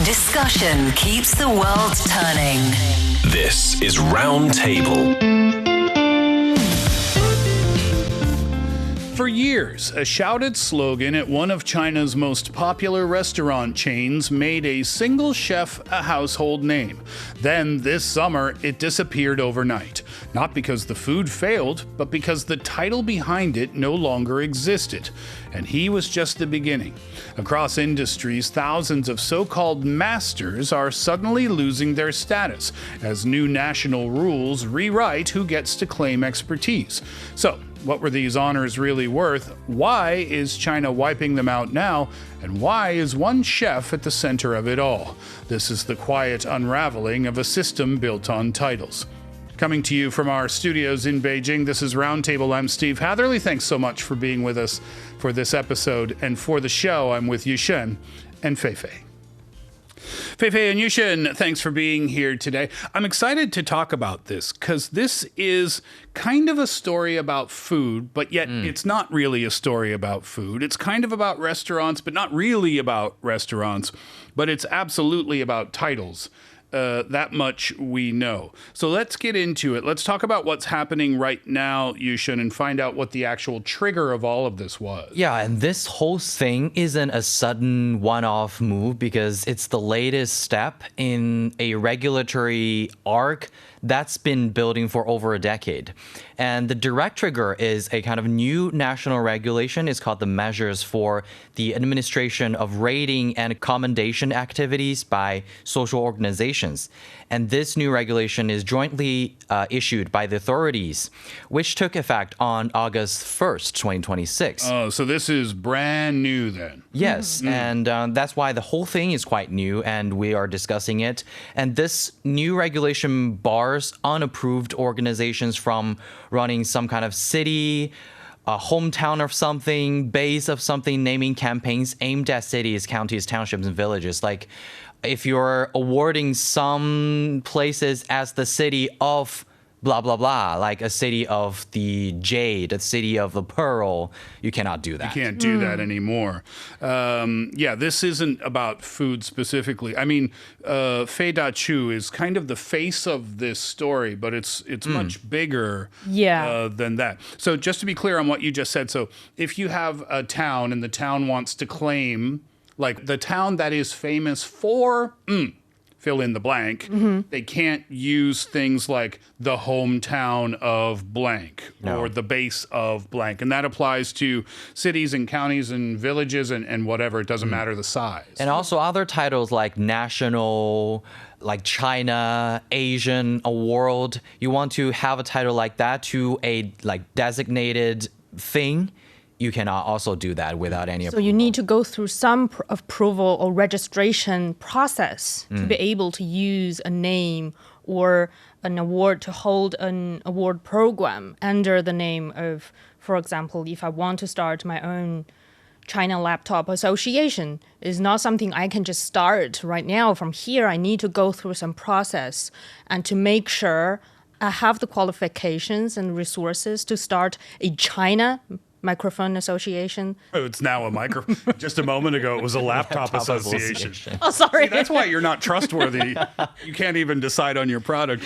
Discussion keeps the world turning. This is Roundtable. For years, a shouted slogan at one of China's most popular restaurant chains made a single chef a household name. Then, this summer, it disappeared overnight. Not because the food failed, but because the title behind it no longer existed. And he was just the beginning. Across industries, thousands of so-called masters are suddenly losing their status as new national rules rewrite who gets to claim expertise. So, what were these honors really worth? Why is China wiping them out now? And why is one chef at the center of it all? This is the quiet unraveling of a system built on titles. Coming to you from our studios in Beijing, this is Roundtable. I'm Steve Hatherley. Thanks so much for being with us for this episode. And for the show, I'm with Yushun and Fei Fei. Fei Fei and Yushun, thanks for being here today. I'm excited to talk about this because this is kind of a story about food, but yet it's not really a story about food. It's kind of about restaurants, but not really about restaurants. But it's absolutely about titles. That much we know. So let's get into it. Let's talk about what's happening right now, Yushun, and find out what the actual trigger of all of this was. Yeah, and this whole thing isn't a sudden one-off move because it's the latest step in a regulatory arc that's been building for over a decade. And the direct trigger is a kind of new national regulation. It's called the Measures for the Administration of Rating and Commendation Activities by Social Organizations. And this new regulation is jointly issued by the authorities, which took effect on August 1st, 2026. Oh, so this is brand new then. Yes, and that's why the whole thing is quite new, and we are discussing it. And this new regulation bars unapproved organizations from running some kind of city, a hometown of something, base of something, naming campaigns aimed at cities, counties, townships, and villages. Like, if you're awarding some places as the city of blah, blah, blah, like a city of the jade, a city of the pearl, you cannot do that. You can't do that anymore. Yeah, this isn't about food specifically. I mean, Fei Chu is kind of the face of this story, but it's much bigger than that. So just to be clear on what you just said, so if you have a town and the town wants to claim, like the town that is famous for... fill in the blank, they can't use things like the hometown of blank or the base of blank. And that applies to cities and counties and villages and whatever. It doesn't matter the size. And also other titles like national, like China, Asian, a world. You want to have a title like that to a like designated thing. You cannot also do that without any approval. So you need to go through some approval or registration process to be able to use a name or an award to hold an award program under the name of, for example, if I want to start my own China Laptop Association, is not something I can just start right now from here. I need to go through some process and to make sure I have the qualifications and resources to start a China Microphone Association. Oh, it's now a microphone. Just a moment ago, it was a laptop association. Oh, sorry. See, that's why you're not trustworthy. You can't even decide on your product.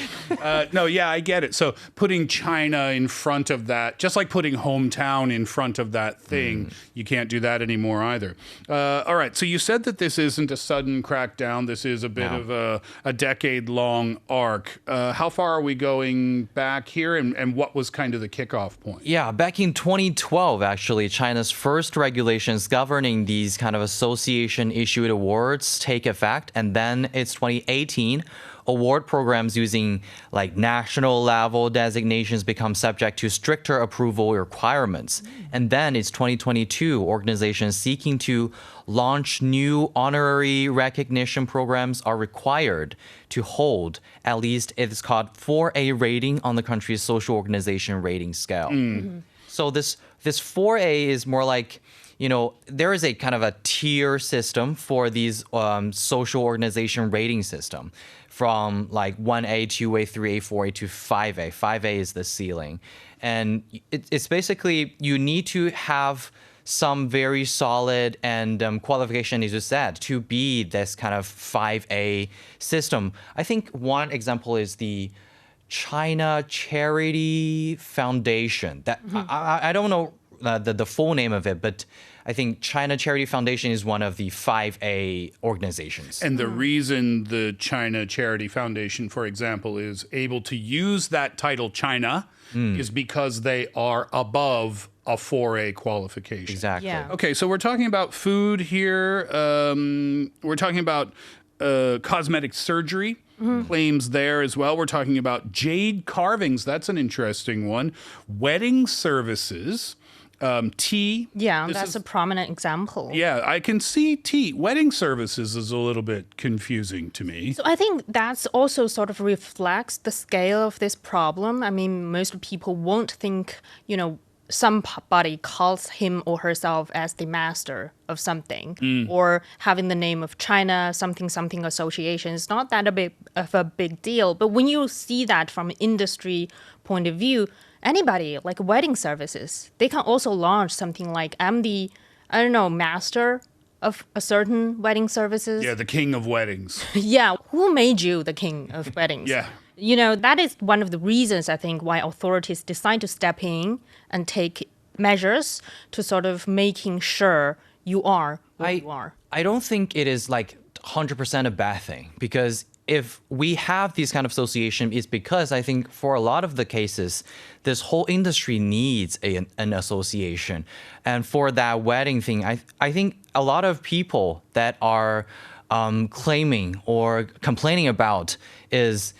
No, yeah, I get it. So putting China in front of that, just like putting hometown in front of that thing, you can't do that anymore either. All right. So you said that this isn't a sudden crackdown. This is a bit of a decade-long arc. How far are we going back here, and what was kind of the kickoff point? Yeah, back in 2012, actually, China's first regulations governing these kind of association-issued awards take effect. And then it's 2018, award programs using like national level designations become subject to stricter approval requirements. And then it's 2022, organizations seeking to launch new honorary recognition programs are required to hold at least, it's called 4A rating on the country's social organization rating scale. So this 4A is more like, you know, there is a kind of a tier system for these social organization rating system from like 1A, 2A, 3A, 4A to 5A. 5A is the ceiling. And it's basically you need to have some very solid and qualification, as you said, to be this kind of 5A system. I think one example is the China Charity Foundation. That I don't know the full name of it, but I think China Charity Foundation is one of the 5A organizations. And the reason the China Charity Foundation, for example, is able to use that title China is because they are above a 4A qualification. Exactly. Yeah. Okay, so we're talking about food here. We're talking about cosmetic surgery. Claims there as well. We're talking about jade carvings. That's an interesting one. Wedding services. Tea. Yeah, This that's is- a prominent example. Yeah, I can see tea. Wedding services is a little bit confusing to me. So I think that's also sort of reflects the scale of this problem. I mean, most people won't think, somebody calls him or herself as the master of something or having the name of China something something association. It's not that a big deal. But when you see that from an industry point of view, anybody like wedding services, they can also launch something like I'm the, master of a certain wedding services. Yeah, the king of weddings. Yeah, who made you the king of weddings? Yeah. That is one of the reasons I think why authorities decide to step in and take measures to sort of making sure you are what you are. I don't think it is like 100% a bad thing, because if we have these kind of association, it's because I think for a lot of the cases, this whole industry needs an association. And for that wedding thing, I think a lot of people that are claiming or complaining about is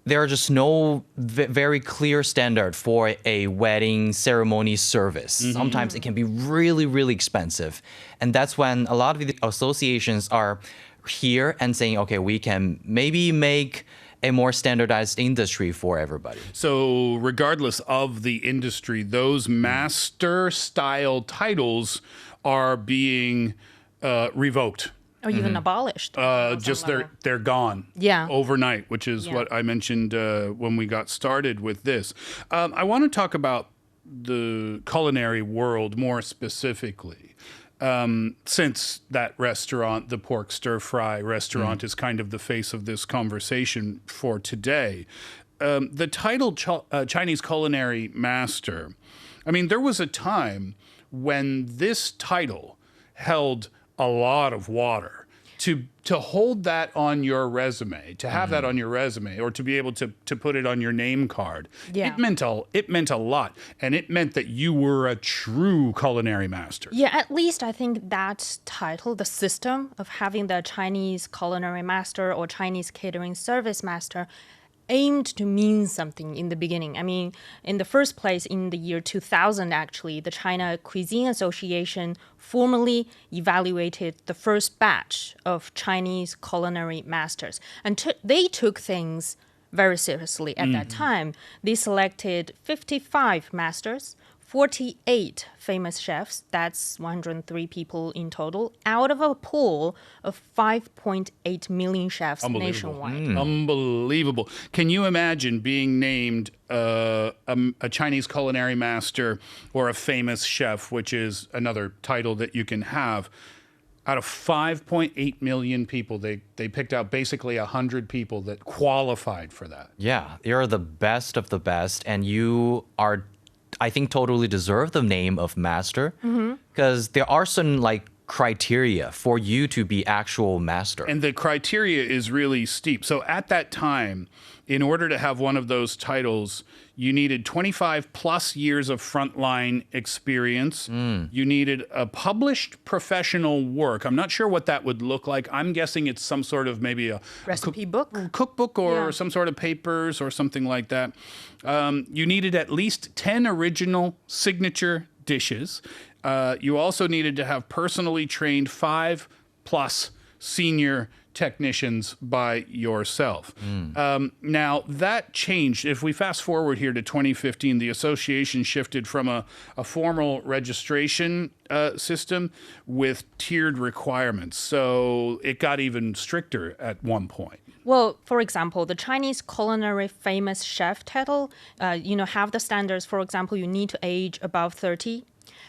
there are just no very clear standard for a wedding ceremony service. Sometimes it can be really, really expensive. And that's when a lot of the associations are here and saying, okay, we can maybe make a more standardized industry for everybody. So, regardless of the industry, those master style titles are being revoked. Or even abolished. on some Just level. they're gone. Yeah. Overnight, which is Yeah. what I mentioned when we got started with this. I want to talk about the culinary world more specifically. Since that restaurant, the pork stir fry restaurant, is kind of the face of this conversation for today. The title Chinese culinary master, I mean, there was a time when this title held a lot of water. To hold that on your resume, to have that on your resume, or to be able to put it on your name card, Yeah. it meant a lot, and it meant that you were a true culinary master. Yeah, at least I think that title, the system of having the Chinese culinary master or Chinese catering service master, aimed to mean something in the beginning. I mean, in the first place, in the year 2000, actually, the China Cuisine Association formally evaluated the first batch of Chinese culinary masters. And they took things very seriously at that time. They selected 55 masters, 48 famous chefs, that's 103 people in total, out of a pool of 5.8 million chefs nationwide. Unbelievable. Can you imagine being named a Chinese culinary master or a famous chef, which is another title that you can have? Out of 5.8 million people, they picked out basically 100 people that qualified for that. Yeah, you're the best of the best, and you are, I think, totally deserve the name of master, because there are certain criteria for you to be actual master. And the criteria is really steep. So at that time, in order to have one of those titles, you needed 25 plus years of frontline experience. You needed a published professional work. I'm not sure what that would look like. I'm guessing it's some sort of maybe a Recipe book? cookbook or Yeah. some sort of papers or something like that. You needed at least 10 original signature dishes. You also needed to have personally trained 5 plus senior technicians by yourself. Now, that changed. If we fast forward here to 2015, the association shifted from a formal registration system with tiered requirements. So it got even stricter at one point. Well, for example, the Chinese culinary famous chef title, have the standards. For example, you need to age above 30.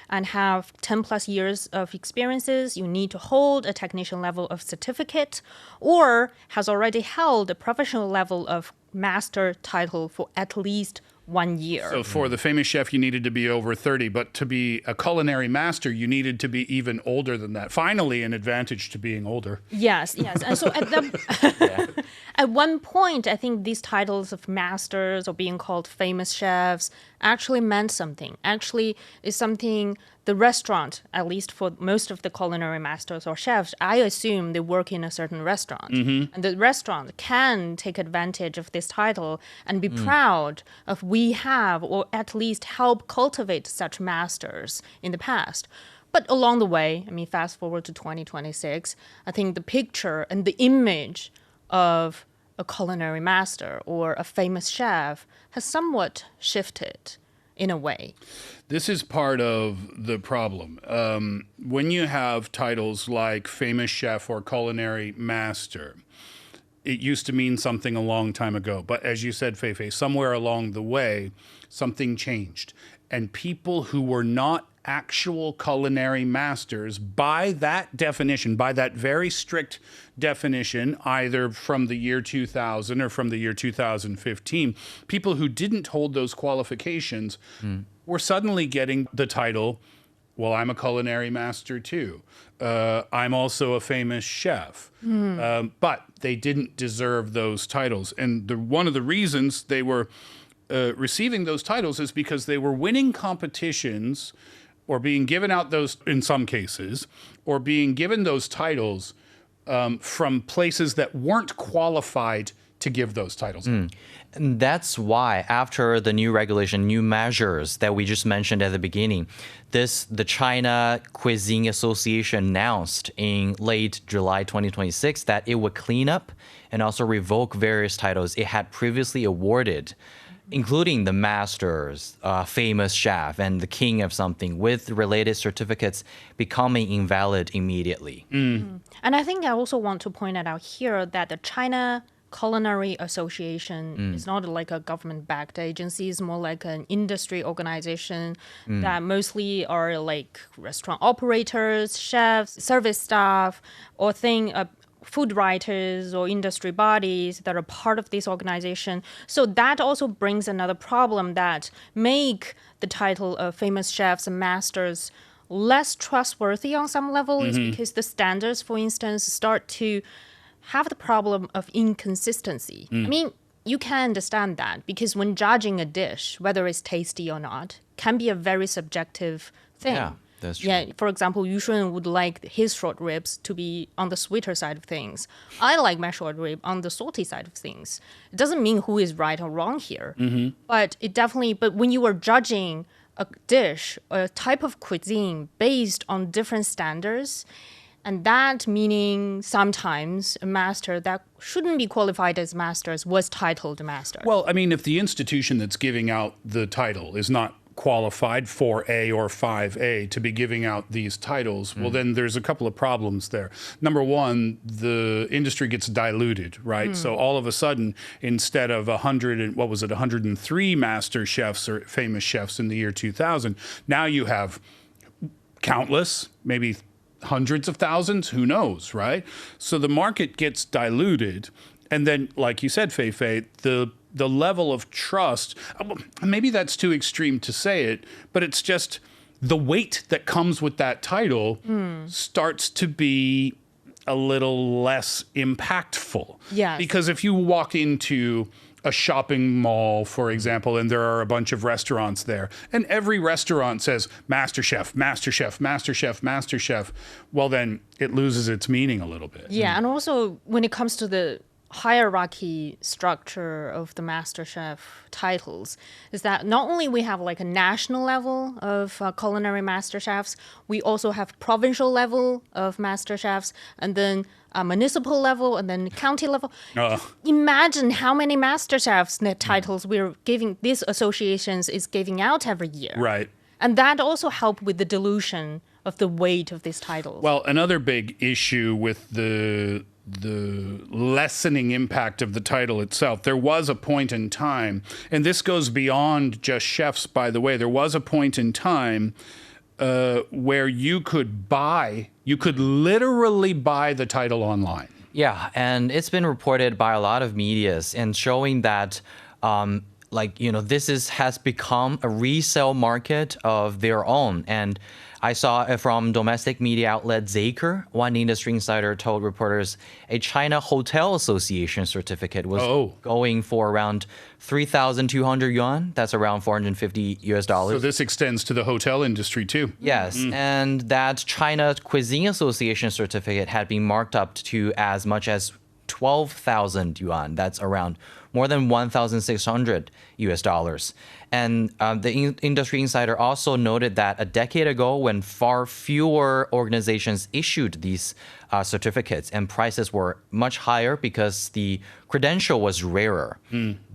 and have 10 plus years of experiences. You need to hold a technician level of certificate or has already held a professional level of master title for at least 1 year. So for the famous chef, you needed to be over 30, but to be a culinary master, you needed to be even older than that. Finally, an advantage to being older. Yes. And so at one point, I think these titles of masters or being called famous chefs actually meant something. Actually, is something the restaurant, at least for most of the culinary masters or chefs, I assume they work in a certain restaurant. And the restaurant can take advantage of this title and be proud of we have, or at least help cultivate such masters in the past. But along the way, I mean, fast forward to 2026, I think the picture and the image of a culinary master or a famous chef has somewhat shifted in a way. This is part of the problem. When you have titles like famous chef or culinary master, it used to mean something a long time ago. But as you said, Fei Fei, somewhere along the way, something changed. And people who were not actual culinary masters, by that definition, by that very strict definition, either from the year 2000 or from the year 2015, people who didn't hold those qualifications were suddenly getting the title, well, I'm a culinary master too. I'm also a famous chef. But they didn't deserve those titles. And one of the reasons they were receiving those titles is because they were winning competitions or being given out those, in some cases, or being given those titles from places that weren't qualified to give those titles. And that's why after the new regulation, new measures that we just mentioned at the beginning, the China Cuisine Association announced in late July 2026 that it would clean up and also revoke various titles it had previously awarded, including the master's, famous chef, and the king of something, with related certificates becoming invalid immediately. And I think I also want to point it out here that the China Culinary Association is not like a government-backed agency. It's more like an industry organization that mostly are like restaurant operators, chefs, service staff, or food writers or industry bodies that are part of this organization. So that also brings another problem that make the title of famous chefs and masters less trustworthy on some level is because the standards, for instance, start to have the problem of inconsistency. I mean, you can understand that because when judging a dish, whether it's tasty or not, can be a very subjective thing. Yeah, that's true. Yeah, for example, Yushun would like his short ribs to be on the sweeter side of things. I like my short rib on the salty side of things. It doesn't mean who is right or wrong here, but but when you are judging a dish, a type of cuisine based on different standards, and that meaning sometimes a master that shouldn't be qualified as masters was titled master. Well, I mean, if the institution that's giving out the title is not qualified 4A or 5A to be giving out these titles, well, then there's a couple of problems there. Number one, the industry gets diluted, right? So all of a sudden, instead of 103 master chefs or famous chefs in the year 2000, now you have countless, maybe hundreds of thousands, who knows, right? So the market gets diluted. And then, like you said, Fei Fei, the level of trust, maybe that's too extreme to say it, but it's just the weight that comes with that title starts to be a little less impactful. Yes. Because if you walk into a shopping mall, for example, and there are a bunch of restaurants there, and every restaurant says Master Chef, Master Chef, Master Chef, Master Chef, well, then it loses its meaning a little bit. Yeah, and also when it comes to the hierarchy structure of the master chef titles is that not only we have like a national level of culinary master chefs, we also have provincial level of master chefs, and then municipal level, and then county level. Imagine how many master chefs titles we're giving, these associations is giving out every year. Right. And that also helped with the dilution of the weight of these titles. Well, another big issue with the lessening impact of the title itself, there was a point in time, and this goes beyond just chefs, by the way, there was a point in time where you could literally buy the title online. Yeah, and it's been reported by a lot of medias and showing that has become a resale market of their own. And I saw from domestic media outlet Zaker, one industry insider told reporters a China Hotel Association certificate was going for around 3,200 yuan. That's around $450. So this extends to the hotel industry too. Yes, and that China Cuisine Association certificate had been marked up to as much as 12,000 yuan. That's around more than $1,600. And the industry insider also noted that a decade ago, when far fewer organizations issued these certificates and prices were much higher because the credential was rarer.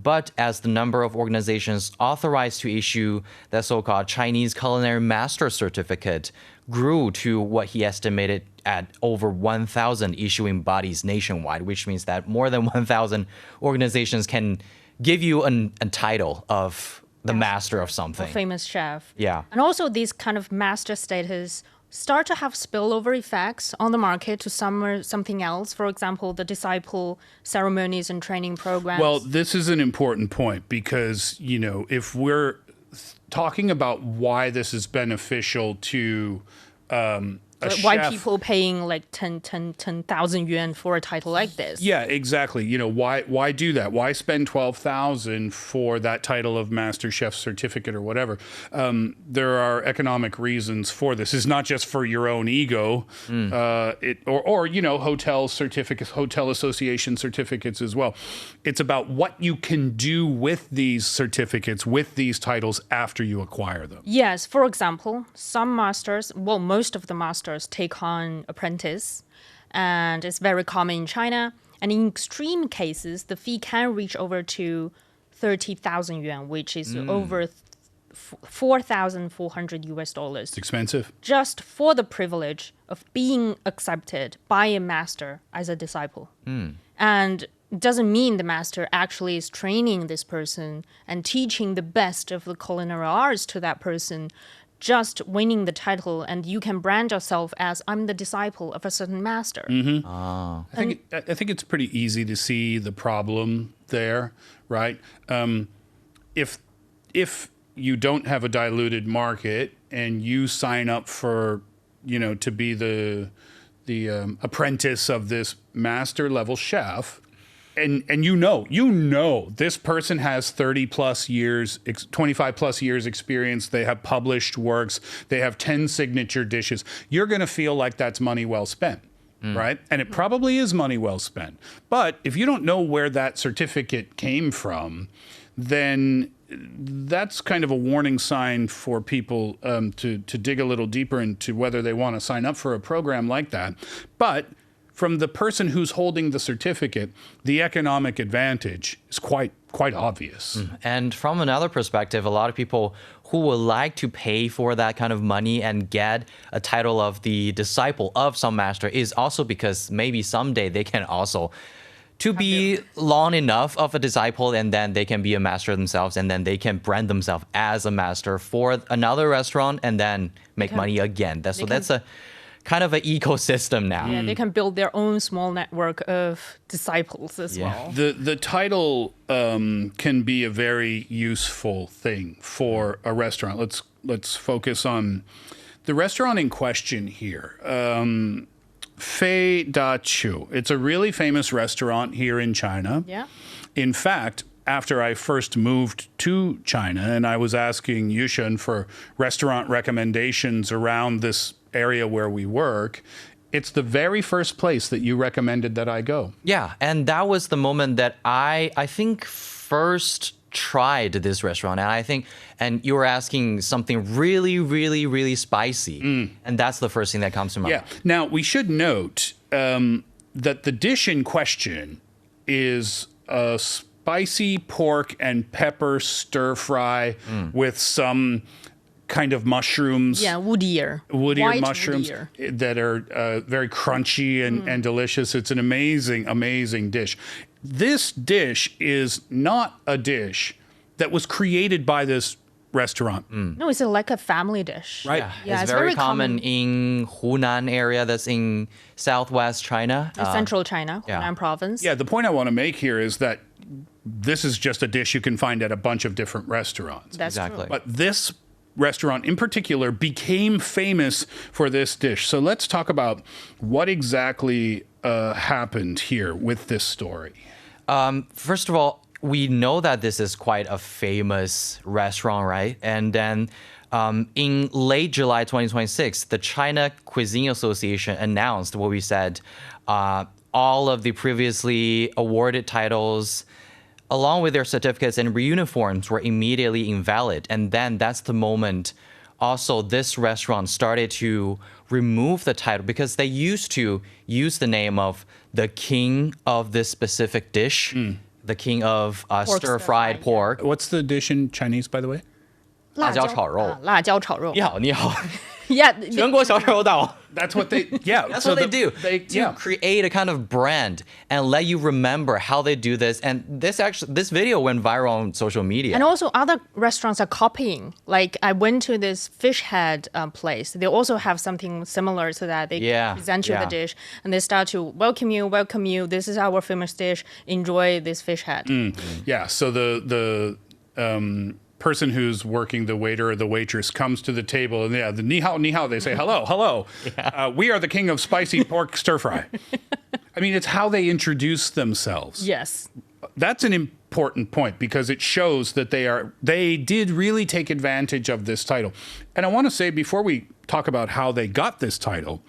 But as the number of organizations authorized to issue the so-called Chinese Culinary Master Certificate grew to what he estimated at over 1,000 issuing bodies nationwide, which means that more than 1,000 organizations can give you a title of the master of something. A famous chef. Yeah. And also these kind of master status start to have spillover effects on the market to something else. For example, the disciple ceremonies and training programs. Well, this is an important point because, if we're talking about why this is beneficial to why chef, people paying like 10,000 yuan for a title like this. Yeah, exactly. Why do that? Why spend 12,000 for that title of Master Chef certificate or whatever? There are economic reasons for this. It's not just for your own ego, hotel certificates, hotel association certificates as well. It's about what you can do with these certificates, with these titles after you acquire them. Yes, for example, some masters, most of the masters take on apprentice, and it's very common in China. And in extreme cases, the fee can reach over to 30,000 yuan, which is over $4,400. It's expensive. Just for the privilege of being accepted by a master as a disciple. And it doesn't mean the master actually is training this person and teaching the best of the culinary arts to that person. Just winning the title, and you can brand yourself as I'm the disciple of a certain master. I think it's pretty easy to see the problem there, right? If you don't have a diluted market and you sign up for, to be the apprentice of this master level chef. And this person has 30 plus years, 25 plus years experience. They have published works. They have 10 signature dishes. You're going to feel like that's money well spent, right? And it probably is money well spent. But if you don't know where that certificate came from, then that's kind of a warning sign for people to dig a little deeper into whether they want to sign up for a program like that. But from the person who's holding the certificate, the economic advantage is quite obvious. And from another perspective, a lot of people who would like to pay for that kind of money and get a title of the disciple of some master is also because maybe someday they can also be long enough of a disciple, and then they can be a master themselves, and then they can brand themselves as a master for another restaurant and then make money again. That's a kind of an ecosystem now. Yeah, they can build their own small network of disciples as well. The title can be a very useful thing for a restaurant. Let's focus on the restaurant in question here. Fei Yushun. It's a really famous restaurant here in China. Yeah. In fact, after I first moved to China and I was asking Yushun for restaurant recommendations around this area where we work, it's the very first place that you recommended that I go. Yeah, and that was the moment that I think first tried this restaurant, and you were asking something really, really, really spicy, and that's the first thing that comes to mind. Yeah. Now we should note that the dish in question is a spicy pork and pepper stir fry with some kind of mushrooms. Yeah, woodier White mushrooms woodier. That are very crunchy and delicious. It's an amazing, amazing dish. This dish is not a dish that was created by this restaurant. No, it's like a family dish. Right. Yeah, it's very common in Hunan area. That's in southwest China. Central China, yeah. Hunan province. Yeah, the point I want to make here is that this is just a dish you can find at a bunch of different restaurants. That's Exactly. true. But this restaurant in particular became famous for this dish. So let's talk about what exactly happened here with this story. First of all, we know that this is quite a famous restaurant, right? And then in late July 2026, the China Cuisine Association announced what we said, all of the previously awarded titles, along with their certificates and reuniforms, were immediately invalid. And then that's the moment also this restaurant started to remove the title because they used to use the name of the king of this specific dish, the king of stir-fried stir-fried, pork. What's the dish in Chinese, by the way? 辣椒炒肉。辣椒炒肉。你好，你好， Yeah, 全国小炒岛。 That's what they, yeah. That's so what they do. They, to yeah. create a kind of brand and let you remember how they do this. And this video went viral on social media. and also other restaurants are copying. Like I went to this fish head place. They also have something similar to that. They Yeah, present you yeah. the dish and they start to welcome you. This is our famous dish. Enjoy this fish head. Yeah, so the person who's working, the waiter or the waitress, comes to the table and the ni hao, they say hello. We are the king of spicy pork stir fry. I mean, it's how they introduce themselves. Yes. That's an important point because it shows that they did really take advantage of this title. And I want to say before we talk about how they got this title,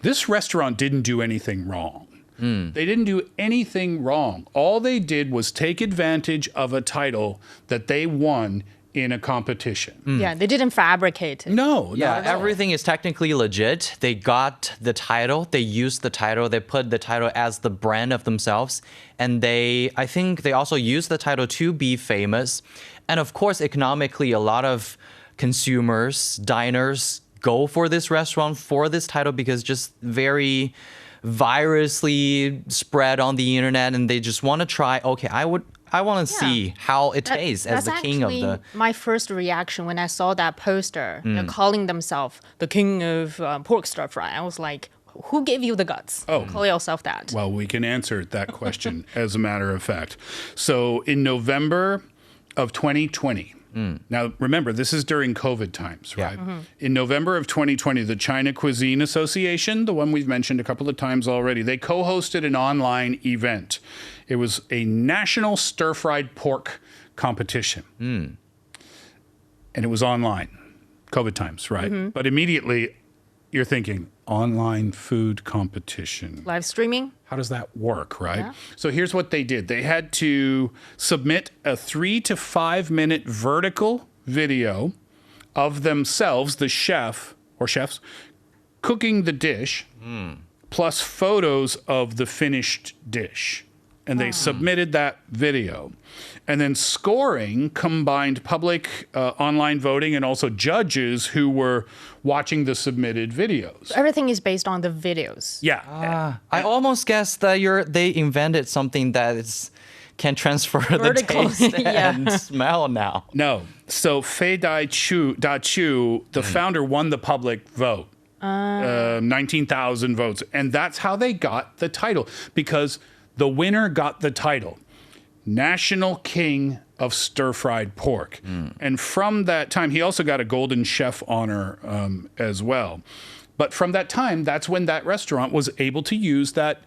this restaurant didn't do anything wrong. They didn't do anything wrong. All they did was take advantage of a title that they won in a competition. Yeah, they didn't fabricate it. No, Yeah, not at all. everything is technically legit. They got the title, they used the title, they put the title as the brand of themselves. And I think they also used the title to be famous. And of course, economically, a lot of consumers, diners go for this restaurant for this title because just very virually spread on the internet and they just want to try, okay, I want to see how it tastes as the king of the... That's actually my first reaction when I saw that poster. They're calling themselves the king of pork stir fry. I was like, who gave you the guts? Call yourself that. Well, we can answer that question as a matter of fact. So in November of 2020, now remember, this is during COVID times, right? In November of 2020, the China Cuisine Association, the one we've mentioned a couple of times already, they co-hosted an online event. It was a national stir-fried pork competition. And it was online, COVID times, right? But immediately you're thinking, online food competition. Live streaming? How does that work, right? Yeah. So here's what they did. They had to submit a 3 to 5 minute vertical video of themselves, the chef or chefs, cooking the dish, plus photos of the finished dish. And they submitted that video. And then scoring combined public online voting and also judges who were watching the submitted videos. Everything is based on the videos. Yeah. I almost guessed that they invented something that can transfer the Vertical, taste yeah. and smell now. No. So Fei Chu, the founder, won the public vote. 19,000 votes. And that's how they got the title. Because the winner got the title, National King of Stir-Fried Pork. And from that time, he also got a Golden Chef honor as well. But from that time, that's when that restaurant was able to use that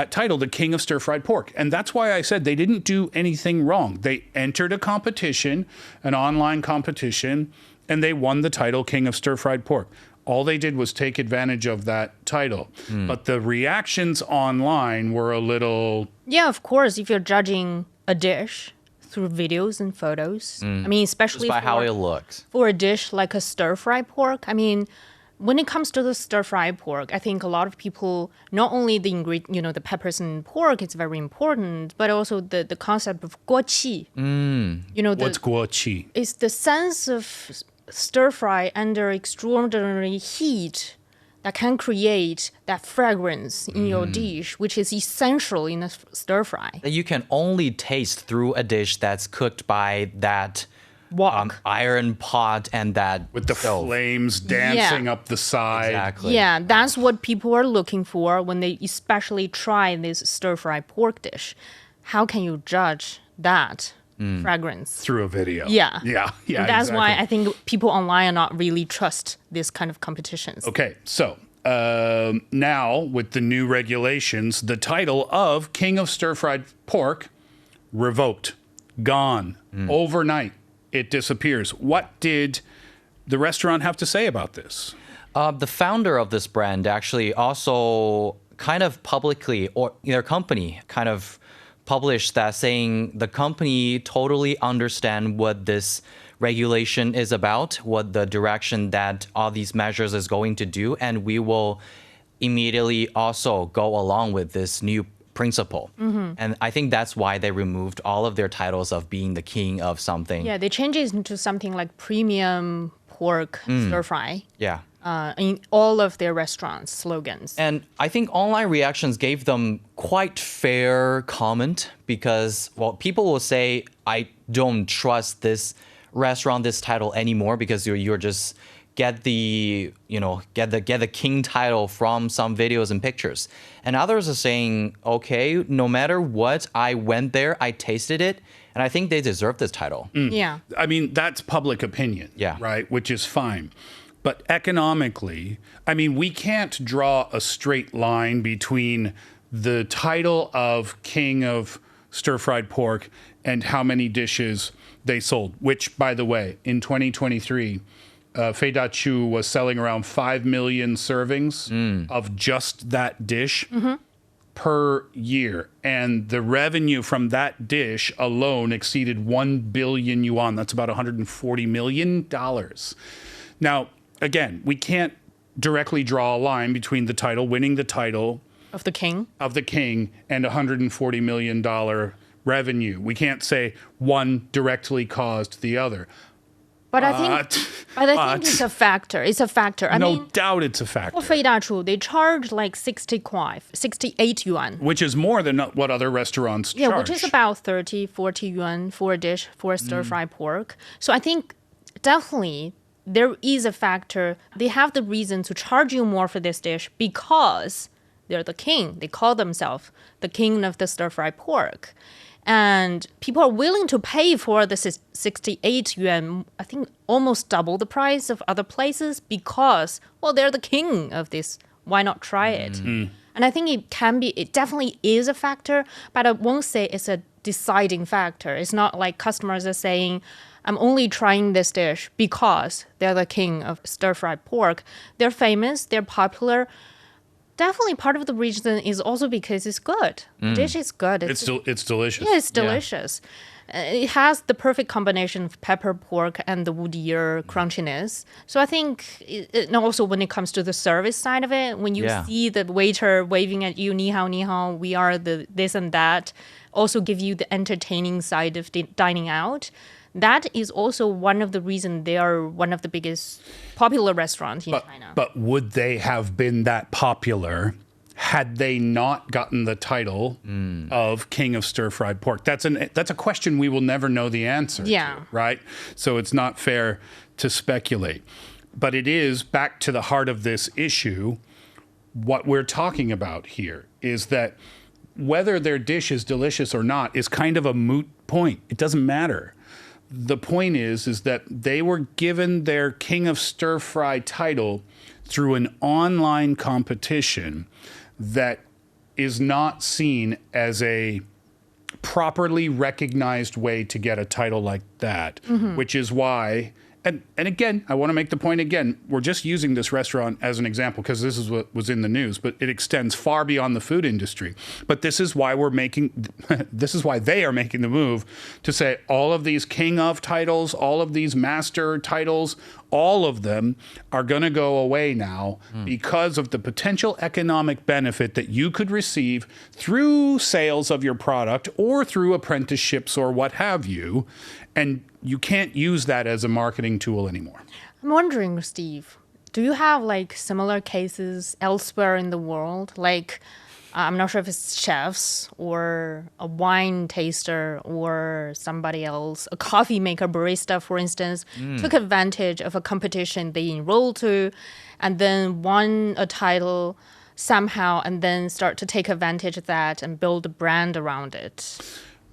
title, the King of Stir-Fried Pork. And that's why I said they didn't do anything wrong. They entered a competition, an online competition, and they won the title King of Stir-Fried Pork. All they did was take advantage of that title. But the reactions online were a little... Yeah, of course, if you're judging a dish through videos and photos, I mean, especially Just by how it looks. for a dish like a stir-fry pork, I mean, when it comes to the stir-fry pork, I think a lot of people, not only the ingredient, the peppers and pork, it's very important, but also the concept of guoqi. What's guoqi? It's the sense of stir-fry under extraordinary heat that can create that fragrance in your dish, which is essential in a stir-fry. That you can only taste through a dish that's cooked by that wok. iron pot and that With the stove. flames dancing up the side. Exactly. Yeah, that's what people are looking for when they especially try this stir-fry pork dish. How can you judge that fragrance? Through a video. Yeah. Yeah. That's why exactly. I think people online are not really trust this kind of competitions. Okay, so now with the new regulations, the title of King of Stir-Fried Pork revoked, gone, overnight. It disappears. What did the restaurant have to say about this? The founder of this brand actually also kind of publicly, or their company kind of published that, saying the company totally understand what this regulation is about, what the direction that all these measures is going to do, and we will immediately also go along with this new principle. And I think that's why they removed all of their titles of being the king of something. Yeah, they change it into something like premium pork stir-fry Yeah. in all of their restaurants' slogans. And I think online reactions gave them quite fair comment because, well, people will say, I don't trust this restaurant, this title anymore because you're just get the king title from some videos and pictures. And others are saying, okay, no matter what, I went there, I tasted it, and I think they deserve this title. Yeah. I mean, that's public opinion, Yeah. right? Which is fine. But economically, I mean, we can't draw a straight line between the title of King of Stir-Fried Pork and how many dishes they sold, which, by the way, in 2023, Fei Yushun was selling around 5 million servings of just that dish per year. And the revenue from that dish alone exceeded 1 billion yuan. That's about $140 million. Now, again, we can't directly draw a line between the title, winning the title Of the king. of the king, and $140 million revenue. We can't say one directly caused the other. But I think it's a factor. It's a factor. I No mean, doubt it's a factor, for Fei Dachu, they charge like 68 yuan. which is more than what other restaurants Yeah, charge. which is about 30, 40 yuan for a dish for a stir-fry pork. So I think definitely there is a factor. They have the reason to charge you more for this dish because they're the king. They call themselves the king of the stir-fry pork. And people are willing to pay for the 68 yuan, I think almost double the price of other places because, well, they're the king of this. Why not try it? And I think it definitely is a factor, but I won't say it's a deciding factor. It's not like customers are saying, I'm only trying this dish because they're the king of stir-fried pork. They're famous, they're popular. Definitely part of the reason is also because it's good. The dish is good. It's delicious. Yeah, it's delicious. It has the perfect combination of pepper, pork, and the woodier crunchiness. So I think, and also when it comes to the service side of it, when you see the waiter waving at you, ni hao, we are the this and that, also give you the entertaining side of dining out. That is also one of the reasons they are one of the biggest popular restaurants in China. But would they have been that popular had they not gotten the title of King of Stir-Fried Pork? That's a question we will never know the answer to, right? So it's not fair to speculate. But it is, back to the heart of this issue, what we're talking about here is that whether their dish is delicious or not is kind of a moot point. It doesn't matter. The point is that they were given their King of Stir Fry title through an online competition that is not seen as a properly recognized way to get a title like that, which is why, and again, I want to make the point again, we're just using this restaurant as an example because this is what was in the news, but it extends far beyond the food industry. But this is why this is why they are making the move to say all of these king of titles, all of these master titles, all of them are going to go away now because of the potential economic benefit that you could receive through sales of your product or through apprenticeships or what have you. And you can't use that as a marketing tool anymore. I'm wondering, Steve, do you have like similar cases elsewhere in the world? Like, I'm not sure if it's chefs or a wine taster or somebody else, a coffee maker, barista, for instance, took advantage of a competition they enrolled to and then won a title somehow and then start to take advantage of that and build a brand around it.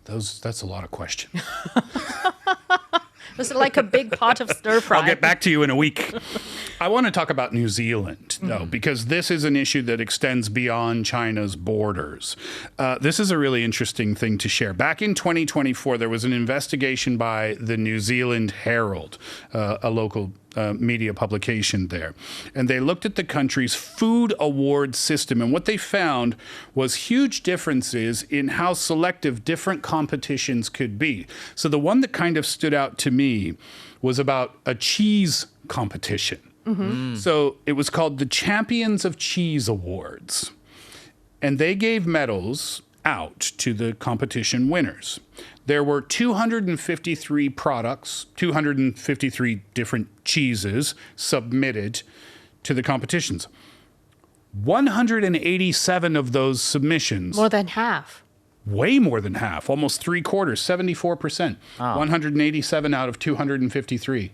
That's a lot of questions. It's like a big pot of stir fry. I'll get back to you in a week. I want to talk about New Zealand, though, because this is an issue that extends beyond China's borders. This is a really interesting thing to share. Back in 2024, there was an investigation by the New Zealand Herald, a local media publication there. And they looked at the country's food award system. And what they found was huge differences in how selective different competitions could be. So the one that kind of stood out to me was about a cheese competition. So it was called the Champions of Cheese Awards. And they gave medals out to the competition winners. There were 253 products, 253 different cheeses submitted to the competitions. 187 of those submissions, More than half. way more than half, almost three quarters, 74%, 187 out of 253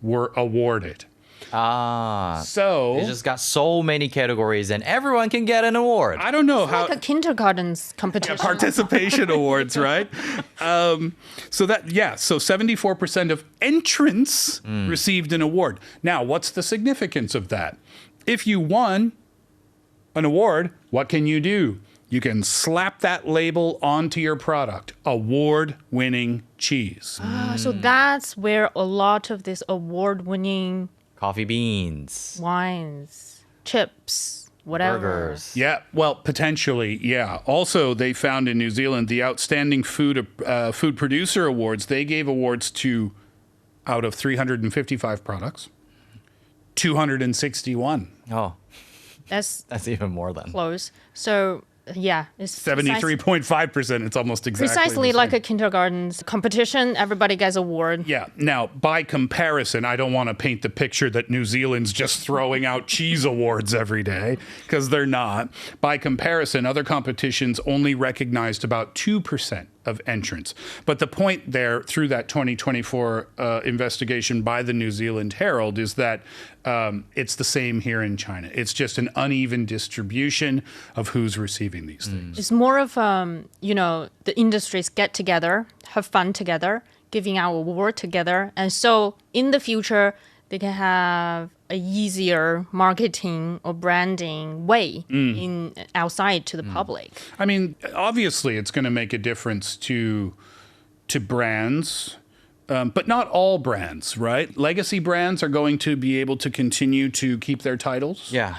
were awarded. So They just got so many categories and everyone can get an award. I don't know how Like a kindergarten's competition. participation awards, right? So 74% of entrants received an award. Now, what's the significance of that? If you won an award, what can you do? You can slap that label onto your product. Award-winning cheese. So that's where a lot of this award-winning Coffee beans, wines, chips, whatever. burgers. Yeah, well, potentially, yeah. Also, they found in New Zealand the Outstanding Food Producer Awards. They gave awards to, out of 355 products, 261. Oh, That's that's even more than. close. So yeah, it's 73.5%. It's almost exactly precisely the like same. a kindergarten's competition. Everybody gets award. Yeah. Now, by comparison, I don't want to paint the picture that New Zealand's just throwing out cheese awards every day, because they're not. By comparison, other competitions only recognized about 2% of entrants. But the point there, through that 2024 investigation by the New Zealand Herald, is that it's the same here in China. It's just an uneven distribution of who's receiving these things. It's more of the industries get together, have fun together, giving out award together, and so in the future they can have a easier marketing or branding way in outside to the public. I mean, obviously, it's going to make a difference to brands, but not all brands, right? Legacy brands are going to be able to continue to keep their titles. Yeah.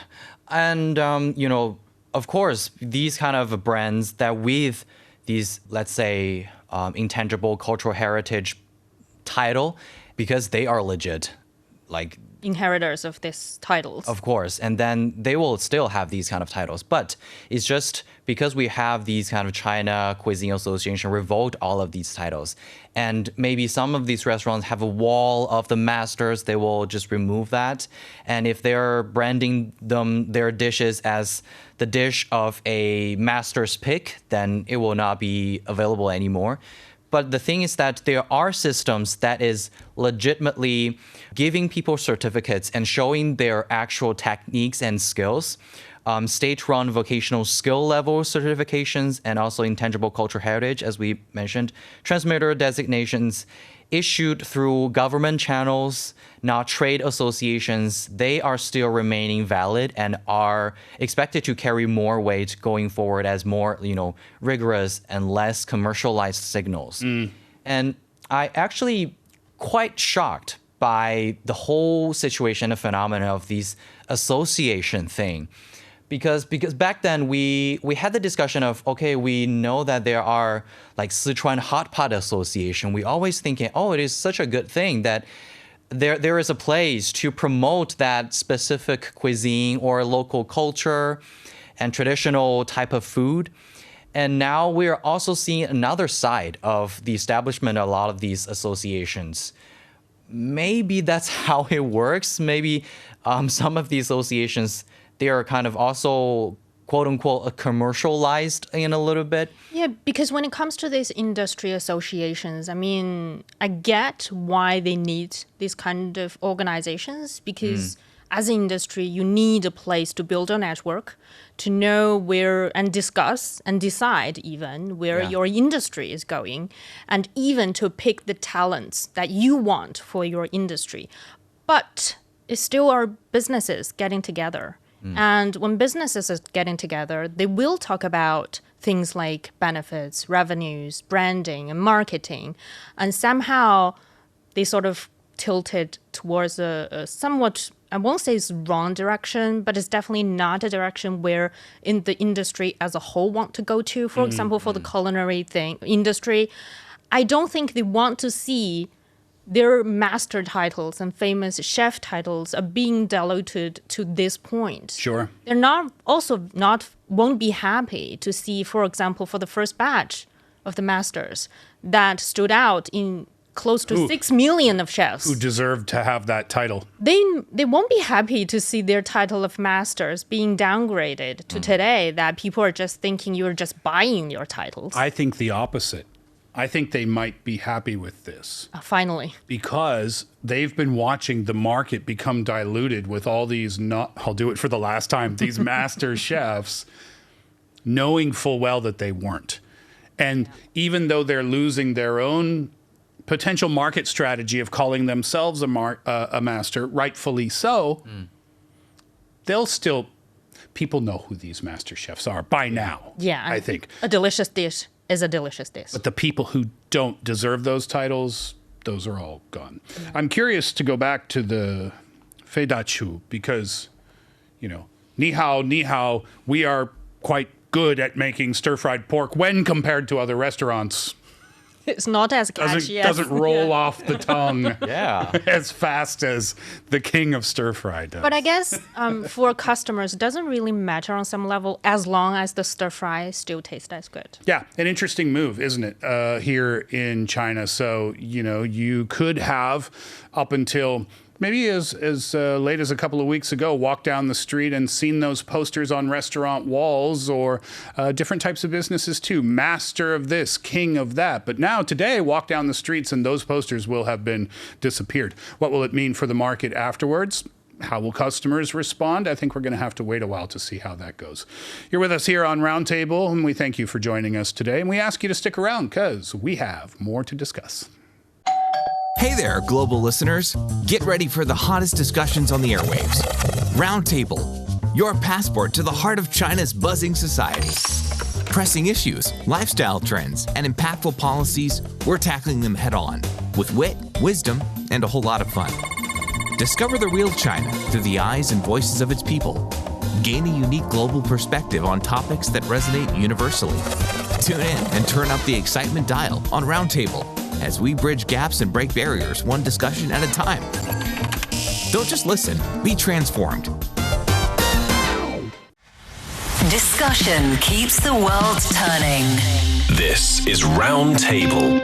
And, of course, these kind of brands that with these, let's say, intangible cultural heritage title, because they are legit, like, Inheritors of these titles. of course, and then they will still have these kind of titles. But it's just because we have these kind of China Cuisine Association revoke all of these titles. And maybe some of these restaurants have a wall of the masters, they will just remove that. And if they're branding their dishes as the dish of a master's pick, then it will not be available anymore. But the thing is that there are systems that is legitimately giving people certificates and showing their actual techniques and skills. State-run vocational skill level certifications and also intangible cultural heritage, as we mentioned, transmitter designations issued through government channels, not trade associations. They are still remaining valid and are expected to carry more weight going forward as more, rigorous and less commercialized signals. And I actually quite shocked by the whole situation, the phenomenon of these association thing. Because back then we had the discussion of, okay, we know that there are like Sichuan Hot Pot Association. We always thinking, it is such a good thing that there is a place to promote that specific cuisine or local culture and traditional type of food. And now we're also seeing another side of the establishment of a lot of these associations. Maybe that's how it works. Maybe some of the associations, they are kind of also quote unquote commercialized in a little bit. Yeah, because when it comes to these industry associations, I mean, I get why they need these kind of organizations because as an industry, you need a place to build a network, to know where and discuss and decide even where your industry is going, and even to pick the talents that you want for your industry. But it still are businesses getting together. And when businesses are getting together, they will talk about things like benefits, revenues, branding, and marketing. And somehow they sort of tilted towards a somewhat, I won't say it's wrong direction, but it's definitely not a direction where in the industry as a whole want to go to. For example, for the culinary industry, I don't think they want to see their master titles and famous chef titles are being diluted to this point. Sure. They're won't be happy to see, for example, for the first batch of the masters that stood out in close to 6 million of chefs. Who deserved to have that title. They won't be happy to see their title of masters being downgraded to today, that people are just thinking you're just buying your titles. I think the opposite. I think they might be happy with this. Finally. Because they've been watching the market become diluted with all these, I'll do it for the last time, these master chefs, knowing full well that they weren't. And even though they're losing their own potential market strategy of calling themselves a master, rightfully so, they'll still, people know who these master chefs are by now, I think. A delicious dish is a delicious dish. But the people who don't deserve those titles, those are all gone. I'm curious to go back to the Fei Dachu because, ni hao, we are quite good at making stir-fried pork when compared to other restaurants. It's not as catchy. Doesn't roll off the tongue as fast as the king of stir-fry does. But I guess for customers, it doesn't really matter on some level as long as the stir-fry still tastes as good. Yeah, an interesting move, isn't it, here in China? So, you could have up until maybe as late as a couple of weeks ago, walked down the street and seen those posters on restaurant walls or different types of businesses too. Master of this, king of that. But now today, walk down the streets and those posters will have been disappeared. What will it mean for the market afterwards? How will customers respond? I think we're going to have to wait a while to see how that goes. You're with us here on Roundtable, and we thank you for joining us today. And we ask you to stick around because we have more to discuss. Hey there, global listeners. Get ready for the hottest discussions on the airwaves. Roundtable, your passport to the heart of China's buzzing society. Pressing issues, lifestyle trends, and impactful policies, we're tackling them head on with wit, wisdom, and a whole lot of fun. Discover the real China through the eyes and voices of its people. Gain a unique global perspective on topics that resonate universally. Tune in and turn up the excitement dial on Roundtable as we bridge gaps and break barriers one discussion at a time. Don't just listen, be transformed. Discussion keeps the world turning. This is Roundtable.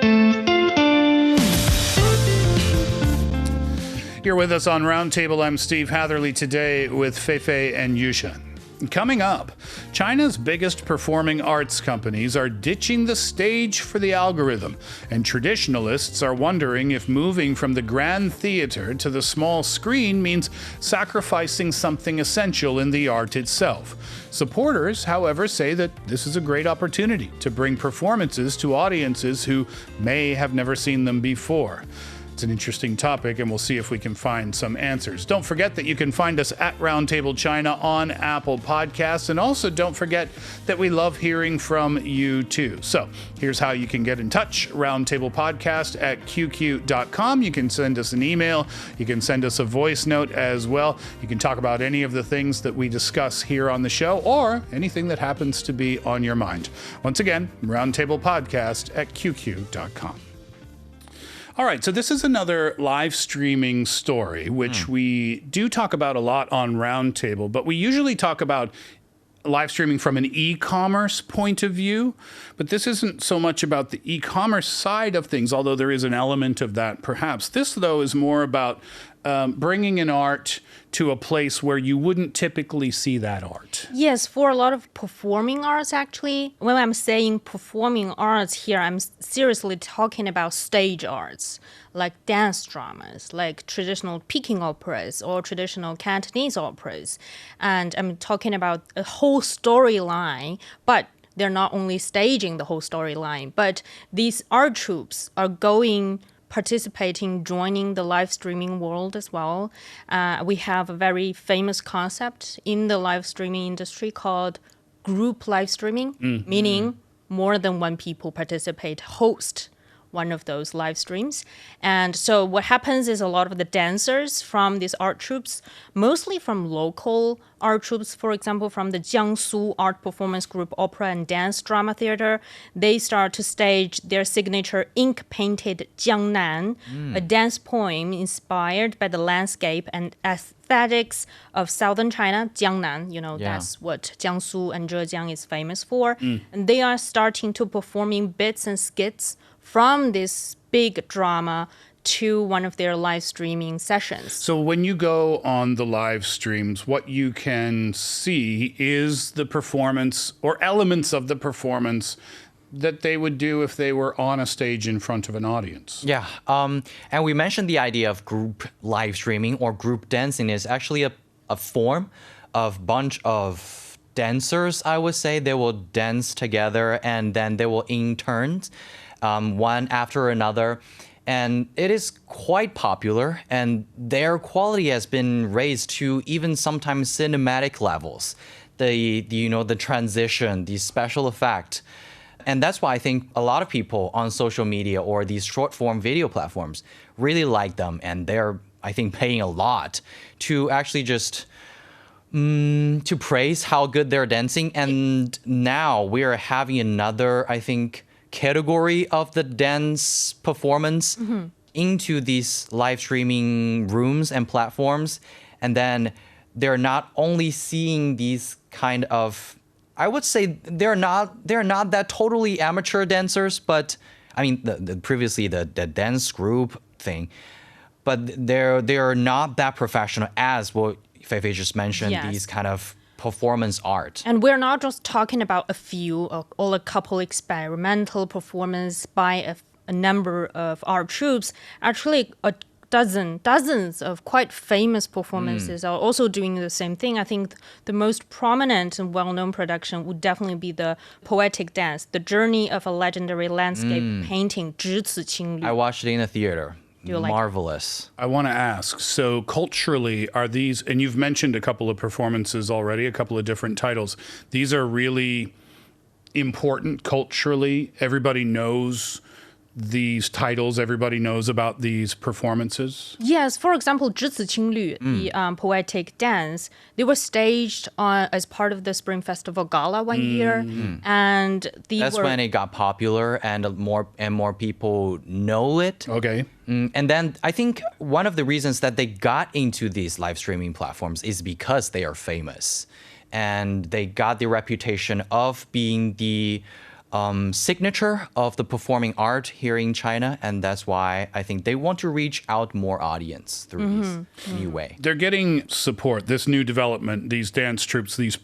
You're with us on Roundtable. I'm Steve Hatherley today with Fei Fei and Yushun. Coming up, China's biggest performing arts companies are ditching the stage for the algorithm, and traditionalists are wondering if moving from the grand theater to the small screen means sacrificing something essential in the art itself. Supporters, however, say that this is a great opportunity to bring performances to audiences who may have never seen them before. It's an interesting topic, and we'll see if we can find some answers. Don't forget that you can find us at Roundtable China on Apple Podcasts, and also don't forget that we love hearing from you too. So here's how you can get in touch. Roundtable Podcast at qq.com. You can send us an email. You can send us a voice note as well. You can talk about any of the things that we discuss here on the show or anything that happens to be on your mind. Once again, Roundtable Podcast at qq.com. All right, so this is another live streaming story, which we do talk about a lot on Roundtable, but we usually talk about live streaming from an e-commerce point of view, but this isn't so much about the e-commerce side of things, although there is an element of that perhaps. This, though, is more about bringing an art to a place where you wouldn't typically see that art. Yes, for a lot of performing arts, actually. When I'm saying performing arts here, I'm seriously talking about stage arts, like dance dramas, like traditional Peking operas or traditional Cantonese operas. And I'm talking about a whole storyline, but they're not only staging the whole storyline, but these art troupes are participating, joining the live streaming world as well. We have a very famous concept in the live streaming industry called group live streaming, meaning more than one people participate, host one of those live streams. And so what happens is a lot of the dancers from these art troupes, mostly from local art troupes, for example, from the Jiangsu Art Performance Group Opera and Dance Drama Theater, they start to stage their signature ink-painted Jiangnan, a dance poem inspired by the landscape and aesthetics of southern China, Jiangnan. That's what Jiangsu and Zhejiang is famous for. And they are starting to performing bits and skits from this big drama to one of their live streaming sessions. So when you go on the live streams, what you can see is the performance or elements of the performance that they would do if they were on a stage in front of an audience. Yeah. And we mentioned the idea of group live streaming or group dancing is actually a form of bunch of dancers, I would say. They will dance together and then they will in turns, one after another. And it is quite popular, and their quality has been raised to even sometimes cinematic levels. The transition, the special effect. And that's why I think a lot of people on social media or these short form video platforms really like them. And they're, I think, paying a lot to actually just to praise how good they're dancing. And now we're having another, I think, category of the dance performance into these live streaming rooms and platforms. And then they're not only seeing these kind of, I would say they're not that totally amateur dancers, but I mean previously the dance group thing, but they're not that professional as what Fei Fei just mentioned. Yes. These kind of performance art. And we're not just talking about a few or a couple experimental performance by a number of art troupes. Actually, dozens of quite famous performances are also doing the same thing. I think the most prominent and well-known production would definitely be the poetic dance, The Journey of a Legendary Landscape Painting, 只此青绿. I watched it in the theater. Do you like it? Marvelous. I want to ask, so culturally, are these, and you've mentioned a couple of performances already, a couple of different titles. These are really important culturally. Everybody knows these titles. Everybody knows about these performances. Yes, for example, 只此青绿, the poetic dance, they were staged as part of the Spring Festival Gala one year. And That's when it got popular and more people know it. Okay. And then I think one of the reasons that they got into these live streaming platforms is because they are famous. And they got the reputation of being the signature of the performing art here in China. And that's why I think they want to reach out more audience through this new way. They're getting support. This new development, these dance troupes, these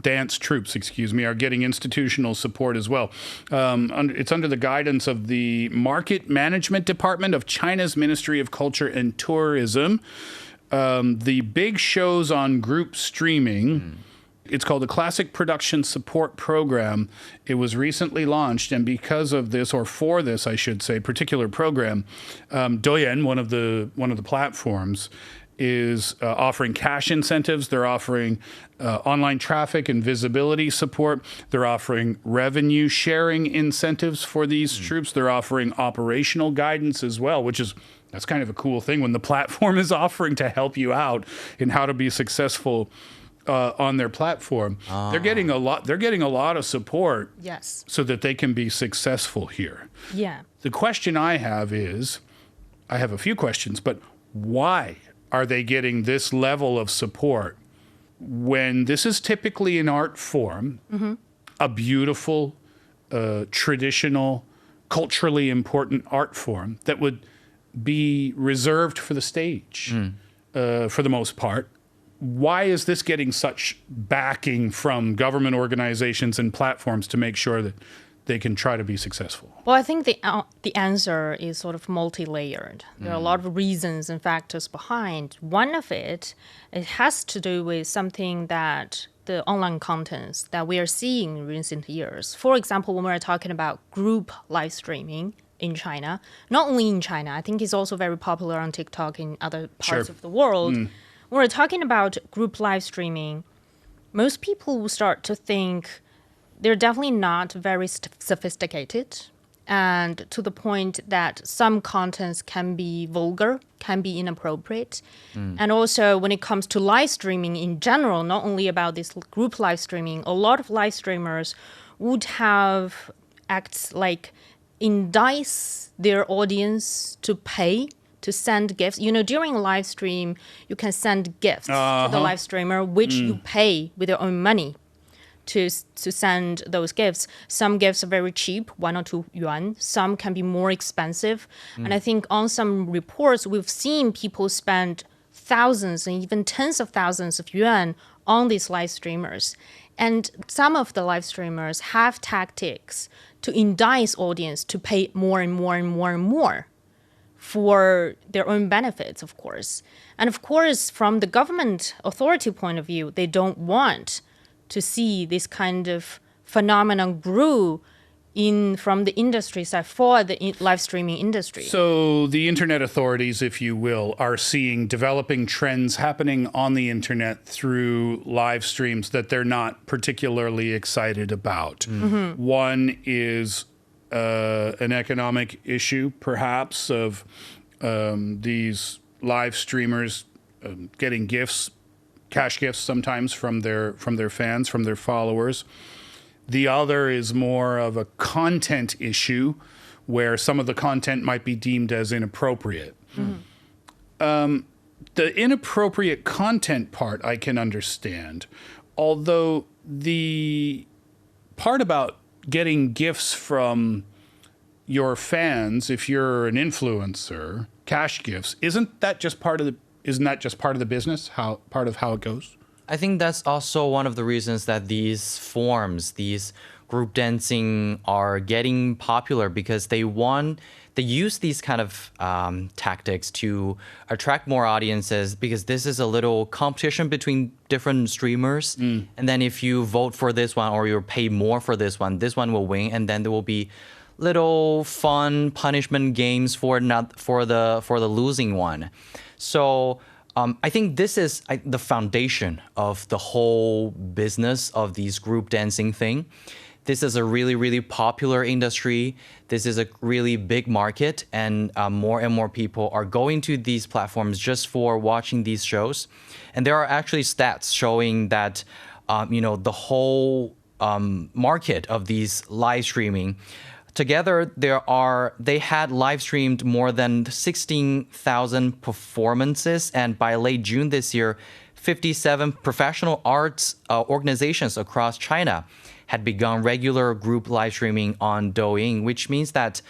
dance troupes, are getting institutional support as well. It's under the guidance of the Market Management Department of China's Ministry of Culture and Tourism. The big shows on group streaming. It's called the Classic Production Support Program. It was recently launched, and because of this, or for this, I should say, particular program, Douyin, one of the platforms, is offering cash incentives. They're offering online traffic and visibility support. They're offering revenue sharing incentives for these troupes. They're offering operational guidance as well, that's kind of a cool thing when the platform is offering to help you out in how to be successful on their platform. They're getting a lot of support. yes, So that they can be successful here. yeah. The question I have is, I have a few questions, but why are they getting this level of support when this is typically an art form, a beautiful, traditional, culturally important art form that would be reserved for the stage for the most part. Why is this getting such backing from government organizations and platforms to make sure that they can try to be successful? Well, I think the answer is sort of multi-layered. There are a lot of reasons and factors behind. One of it has to do with something that the online contents that we are seeing in recent years. For example, when we're talking about group live streaming in China, not only in China, I think it's also very popular on TikTok in other parts of the world. When we're talking about group live streaming, most people will start to think they're definitely not very sophisticated, and to the point that some contents can be vulgar, can be inappropriate. And also when it comes to live streaming in general, not only about this group live streaming, a lot of live streamers would have acts like entice their audience to pay to send gifts. You know, during a live stream, you can send gifts to the live streamer, which you pay with your own money to send those gifts. Some gifts are very cheap, 1 or 2 yuan. Some can be more expensive. And I think on some reports, we've seen people spend thousands and even tens of thousands of yuan on these live streamers. And some of the live streamers have tactics to entice audience to pay more and more and more and more for their own benefits, of course. And of course, from the government authority point of view, they don't want to see this kind of phenomenon grew from the industry side for the live streaming industry. So the internet authorities, if you will, are seeing developing trends happening on the internet through live streams that they're not particularly excited about. One is an economic issue, perhaps, of these live streamers getting gifts, cash gifts sometimes from their fans, from their followers. The other is more of a content issue where some of the content might be deemed as inappropriate. The inappropriate content part I can understand, although the part about getting gifts from your fans, if you're an influencer, cash gifts, isn't that just part of the business, part of how it goes? I think that's also one of the reasons that these forms, these group dancing are getting popular, because they use these kind of tactics to attract more audiences, because this is a little competition between different streamers. And then if you vote for this one or you pay more for this one will win. And then there will be little fun punishment games for the losing one. So I think this is the foundation of the whole business of these group dancing thing. This is a really, really popular industry. This is a really big market, and more and more people are going to these platforms just for watching these shows. And there are actually stats showing that, the whole market of these live streaming, together, they had live streamed more than 16,000 performances, and by late June this year, 57 professional arts organizations across China had begun regular group live streaming on Douyin, which means that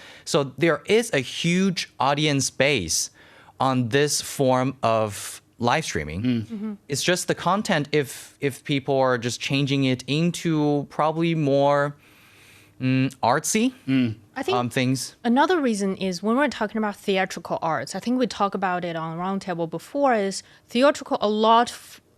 there is a huge audience base on this form of live streaming. It's just the content, if people are just changing it into probably more artsy I think things. Another reason is when we're talking about theatrical arts, I think we talked about it on Roundtable before, is a lot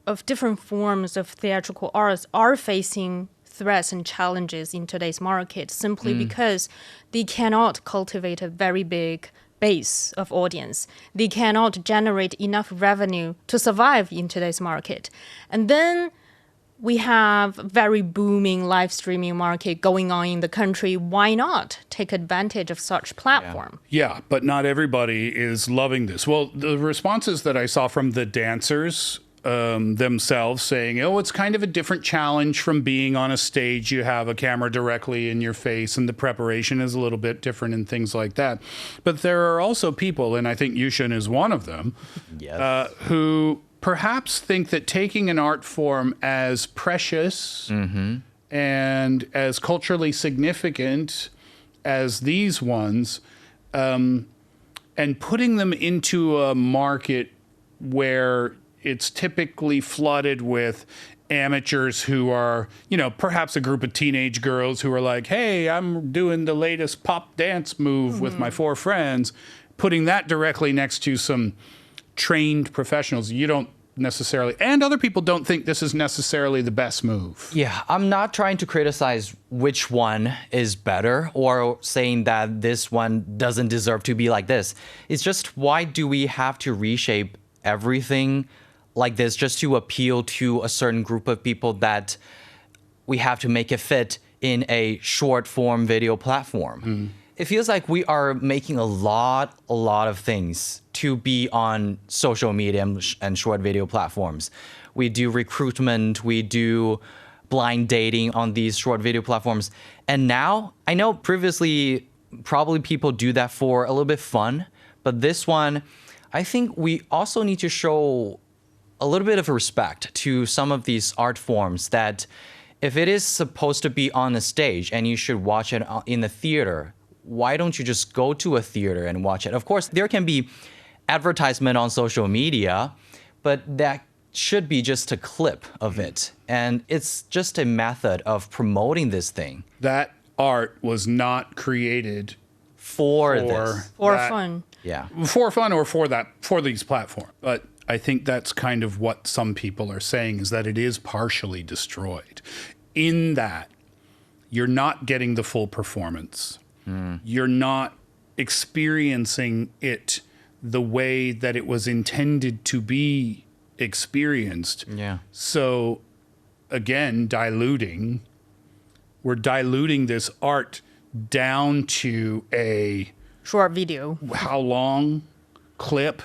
of different forms of theatrical arts are facing threats and challenges in today's market simply because they cannot cultivate a very big base of audience. They cannot generate enough revenue to survive in today's market. And then we have very booming live streaming market going on in the country. Why not take advantage of such platform? Yeah, but not everybody is loving this. Well, the responses that I saw from the dancers themselves saying, it's kind of a different challenge from being on a stage. You have a camera directly in your face and the preparation is a little bit different and things like that. But there are also people, and I think Yushun is one of them, Yes. Who perhaps think that taking an art form as precious and as culturally significant as these ones and putting them into a market where it's typically flooded with amateurs who are, perhaps a group of teenage girls who are like, hey, I'm doing the latest pop dance move with my 4 friends, putting that directly next to some trained professionals. You don't necessarily, and other people don't think this is necessarily the best move. Yeah, I'm not trying to criticize which one is better or saying that this one doesn't deserve to be like this. It's just, why do we have to reshape everything like this just to appeal to a certain group of people that we have to make it fit in a short form video platform? It feels like we are making a lot of things to be on social media and short video platforms. We do recruitment, we do blind dating on these short video platforms. And now, I know previously probably people do that for a little bit fun, but this one, I think we also need to show a little bit of respect to some of these art forms that if it is supposed to be on a stage and you should watch it in the theater, why don't you just go to a theater and watch it? Of course, there can be advertisement on social media, but that should be just a clip of it. And it's just a method of promoting this thing. That art was not created For this. For fun. Yeah. for fun or for these platforms. But I think that's kind of what some people are saying, is that it is partially destroyed in that you're not getting the full performance. You're not experiencing it the way that it was intended to be experienced. Yeah. So again, we're diluting this art down to a Short video. how long clip.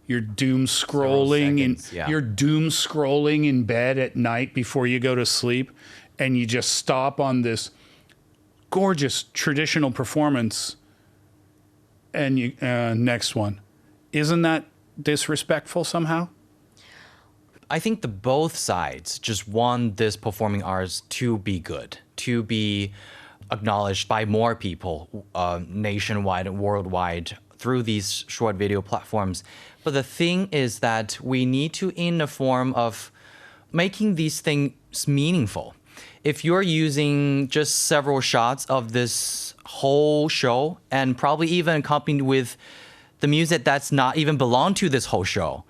You're doom scrolling seconds, yeah. You're doom scrolling in bed at night before you go to sleep, and you just stop on this gorgeous traditional performance, and you next one. Isn't that disrespectful somehow? I think the both sides just want this performing arts to be good, to be acknowledged by more people nationwide and worldwide through these short video platforms. But the thing is that we need to, in the form of making these things meaningful. If you're using just several shots of this whole show and probably even accompanied with the music that's not even belong to this whole show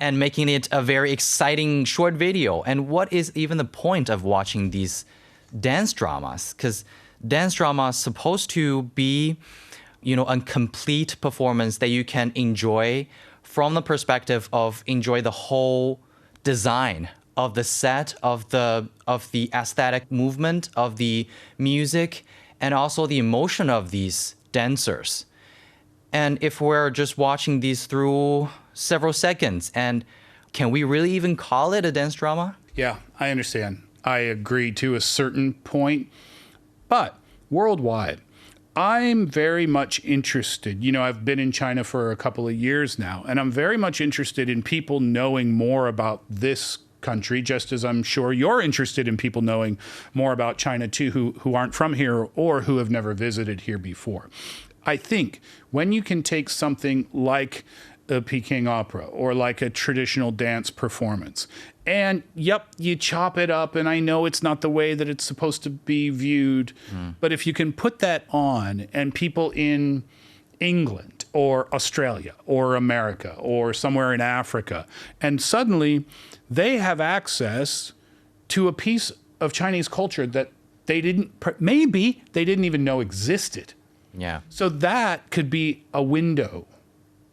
and making it a very exciting short video. And what is even the point of watching these dance dramas? Because dance drama is supposed to be, a complete performance that you can enjoy from the perspective of enjoy the whole design of the set, of the aesthetic movement, of the music, and also the emotion of these dancers. And if we're just watching these through several seconds, and can we really even call it a dance drama? Yeah, I understand. I agree to a certain point. But worldwide, I'm very interested. I've been in China for a couple of years now, and I'm very much interested in people knowing more about this country, just as I'm sure you're interested in people knowing more about China too, who aren't from here or who have never visited here before. I think when you can take something like a Peking opera or like a traditional dance performance, and you chop it up, and I know it's not the way that it's supposed to be viewed, but if you can put that on and people in England or Australia or America or somewhere in Africa, and suddenly they have access to a piece of Chinese culture that maybe they didn't even know existed. Yeah. So that could be a window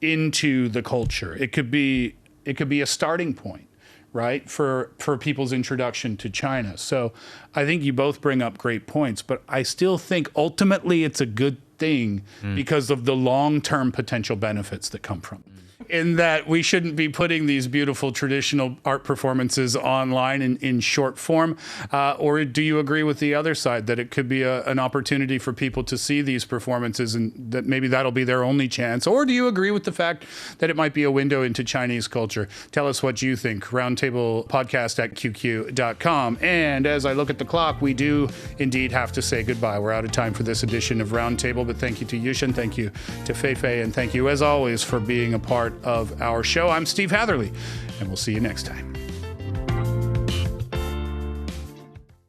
into the culture. It could be a starting point, right, for people's introduction to China. So I think you both bring up great points, but I still think ultimately it's a good thing because of the long-term potential benefits that come from it. in that we shouldn't be putting these beautiful traditional art performances online in short form? Or do you agree with the other side that it could be an opportunity for people to see these performances and that maybe that'll be their only chance? Or do you agree with the fact that it might be a window into Chinese culture? Tell us what you think. roundtablepodcast@qq.com. And as I look at the clock, we do indeed have to say goodbye. We're out of time for this edition of Roundtable, but thank you to Yushun, thank you to Fei Fei, and thank you as always for being a part of our show. I'm Steve Hatherley, and we'll see you next time.